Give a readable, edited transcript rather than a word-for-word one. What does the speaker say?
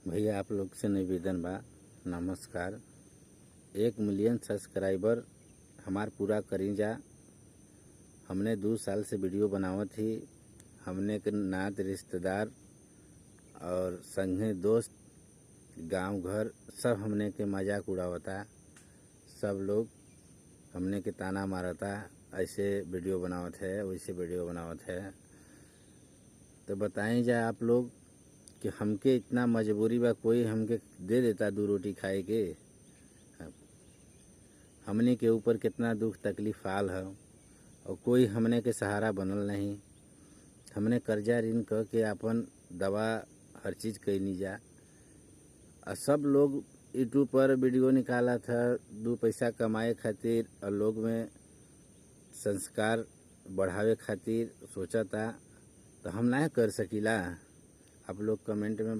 भैया आप लोग से निवेदन बा, नमस्कार। 1 मिलियन सब्सक्राइबर हमार पूरा करी जा। हमने 2 साल से वीडियो बनावत ही। हमने के नात रिश्तेदार और संगे दोस्त गांव घर सब हमने के मजाक उड़ावता। सब लोग हमने के ताना मारता, ऐसे वीडियो बनावत है, वैसे वीडियो बनावत है। तो बताएं जा आप लोग कि हमके इतना मजबूरी बा, कोई हमके दे देता 2 रोटी खाए के। हमने के ऊपर कितना दुख तकलीफ आल है और कोई हमने के सहारा बनल नहीं। हमने कर्जा ऋण क के अपन दवा हर चीज़ कैनी जा। और सब लोग यूट्यूब पर वीडियो निकाला था 2 पैसा कमाए खातिर और लोग में संस्कार बढ़ावे खातिर सोचा था। तो हम ना कर सकीला। आप लोग कमेंट में